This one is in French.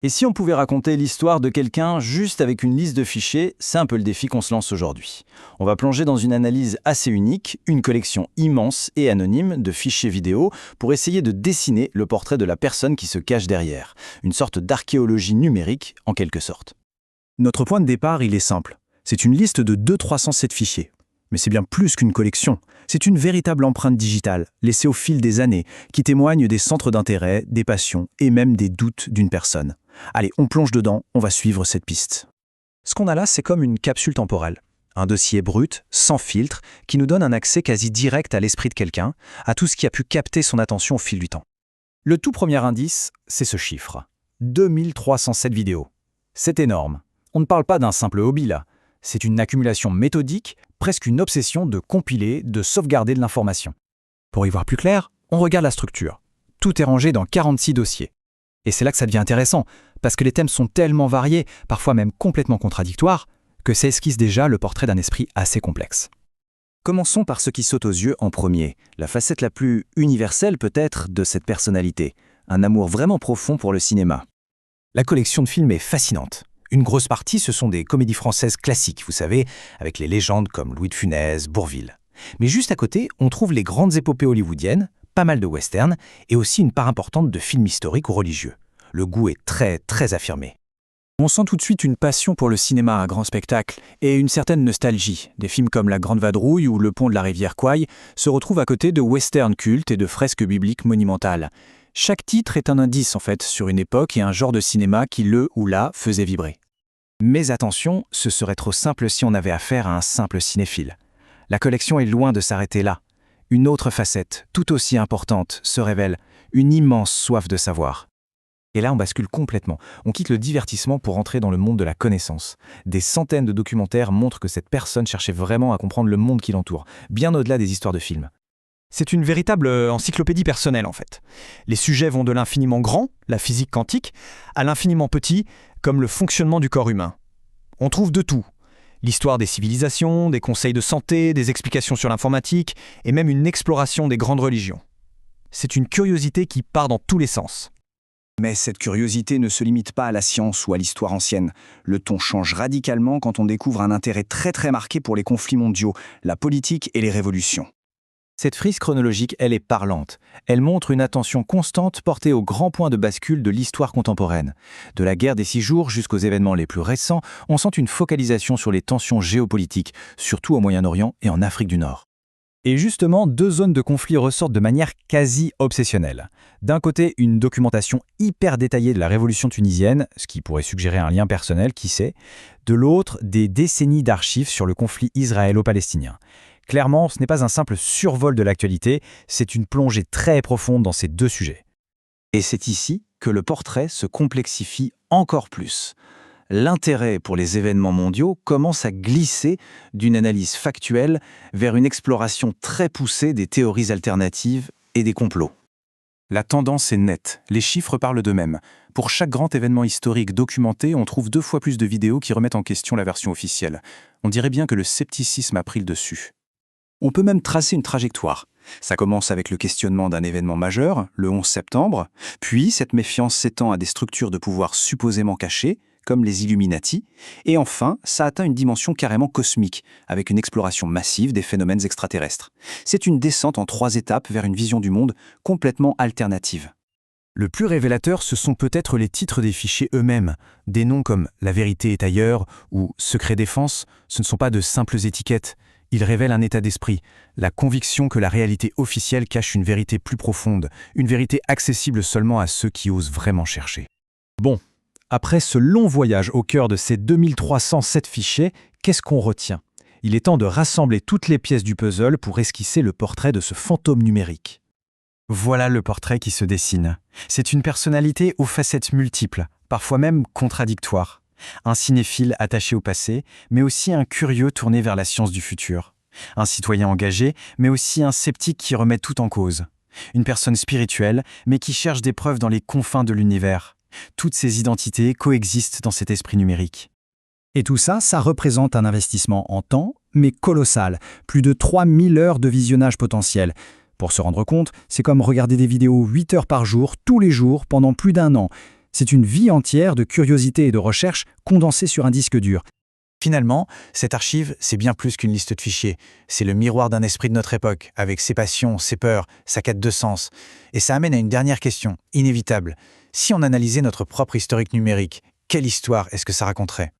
Et si on pouvait raconter l'histoire de quelqu'un juste avec une liste de fichiers, c'est un peu le défi qu'on se lance aujourd'hui. On va plonger dans une analyse assez unique, une collection immense et anonyme de fichiers vidéo pour essayer de dessiner le portrait de la personne qui se cache derrière. Une sorte d'archéologie numérique, en quelque sorte. Notre point de départ, il est simple. C'est une liste de 2307 fichiers. Mais c'est bien plus qu'une collection. C'est une véritable empreinte digitale, laissée au fil des années, qui témoigne des centres d'intérêt, des passions et même des doutes d'une personne. Allez, on plonge dedans, on va suivre cette piste. Ce qu'on a là, c'est comme une capsule temporelle. Un dossier brut, sans filtre, qui nous donne un accès quasi direct à l'esprit de quelqu'un, à tout ce qui a pu capter son attention au fil du temps. Le tout premier indice, c'est ce chiffre. 2307 vidéos. C'est énorme. On ne parle pas d'un simple hobby là. C'est une accumulation méthodique, presque une obsession de compiler, de sauvegarder de l'information. Pour y voir plus clair, on regarde la structure. Tout est rangé dans 46 dossiers. Et c'est là que ça devient intéressant, parce que les thèmes sont tellement variés, parfois même complètement contradictoires, que ça esquisse déjà le portrait d'un esprit assez complexe. Commençons par ce qui saute aux yeux en premier, la facette la plus universelle peut-être de cette personnalité, un amour vraiment profond pour le cinéma. La collection de films est fascinante. Une grosse partie, ce sont des comédies françaises classiques, vous savez, avec les légendes comme Louis de Funès, Bourvil. Mais juste à côté, on trouve les grandes épopées hollywoodiennes, pas mal de westerns, et aussi une part importante de films historiques ou religieux. Le goût est très, très affirmé. On sent tout de suite une passion pour le cinéma à grand spectacle et une certaine nostalgie. Des films comme La Grande Vadrouille ou Le Pont de la rivière Kwai se retrouvent à côté de westerns cultes et de fresques bibliques monumentales. Chaque titre est un indice en fait sur une époque et un genre de cinéma qui le ou la faisait vibrer. Mais attention, ce serait trop simple si on avait affaire à un simple cinéphile. La collection est loin de s'arrêter là. Une autre facette, tout aussi importante, se révèle, une immense soif de savoir. Et là, on bascule complètement. On quitte le divertissement pour entrer dans le monde de la connaissance. Des centaines de documentaires montrent que cette personne cherchait vraiment à comprendre le monde qui l'entoure, bien au-delà des histoires de films. C'est une véritable encyclopédie personnelle en fait. Les sujets vont de l'infiniment grand, la physique quantique, à l'infiniment petit, comme le fonctionnement du corps humain. On trouve de tout. L'histoire des civilisations, des conseils de santé, des explications sur l'informatique, et même une exploration des grandes religions. C'est une curiosité qui part dans tous les sens. Mais cette curiosité ne se limite pas à la science ou à l'histoire ancienne. Le ton change radicalement quand on découvre un intérêt très très marqué pour les conflits mondiaux, la politique et les révolutions. Cette frise chronologique, elle est parlante. Elle montre une attention constante portée aux grands points de bascule de l'histoire contemporaine. De la guerre des 6 jours jusqu'aux événements les plus récents, on sent une focalisation sur les tensions géopolitiques, surtout au Moyen-Orient et en Afrique du Nord. Et justement, 2 zones de conflit ressortent de manière quasi obsessionnelle. D'un côté, une documentation hyper détaillée de la révolution tunisienne, ce qui pourrait suggérer un lien personnel, qui sait. De l'autre, des décennies d'archives sur le conflit israélo-palestinien. Clairement, ce n'est pas un simple survol de l'actualité, c'est une plongée très profonde dans ces 2 sujets. Et c'est ici que le portrait se complexifie encore plus. L'intérêt pour les événements mondiaux commence à glisser d'une analyse factuelle vers une exploration très poussée des théories alternatives et des complots. La tendance est nette, les chiffres parlent d'eux-mêmes. Pour chaque grand événement historique documenté, on trouve 2 fois plus de vidéos qui remettent en question la version officielle. On dirait bien que le scepticisme a pris le dessus. On peut même tracer une trajectoire. Ça commence avec le questionnement d'un événement majeur, le 11 septembre, puis cette méfiance s'étend à des structures de pouvoir supposément cachées, comme les Illuminati, et enfin, ça atteint une dimension carrément cosmique, avec une exploration massive des phénomènes extraterrestres. C'est une descente en 3 étapes vers une vision du monde complètement alternative. Le plus révélateur, ce sont peut-être les titres des fichiers eux-mêmes. Des noms comme « La vérité est ailleurs » ou « Secret défense », ce ne sont pas de simples étiquettes. Ils révèlent un état d'esprit, la conviction que la réalité officielle cache une vérité plus profonde, une vérité accessible seulement à ceux qui osent vraiment chercher. Bon, après ce long voyage au cœur de ces 2307 fichiers, qu'est-ce qu'on retient? Il est temps de rassembler toutes les pièces du puzzle pour esquisser le portrait de ce fantôme numérique. Voilà le portrait qui se dessine. C'est une personnalité aux facettes multiples, parfois même contradictoires. Un cinéphile attaché au passé, mais aussi un curieux tourné vers la science du futur. Un citoyen engagé, mais aussi un sceptique qui remet tout en cause. Une personne spirituelle, mais qui cherche des preuves dans les confins de l'univers. Toutes ces identités coexistent dans cet esprit numérique. Et tout ça, ça représente un investissement en temps, mais colossal. Plus de 3000 heures de visionnage potentiel. Pour se rendre compte, c'est comme regarder des vidéos 8 heures par jour, tous les jours, pendant plus d'1 an. C'est une vie entière de curiosité et de recherche condensée sur un disque dur. Finalement, cette archive, c'est bien plus qu'une liste de fichiers. C'est le miroir d'un esprit de notre époque, avec ses passions, ses peurs, sa quête de sens. Et ça amène à une dernière question, inévitable. Si on analysait notre propre historique numérique, quelle histoire est-ce que ça raconterait ?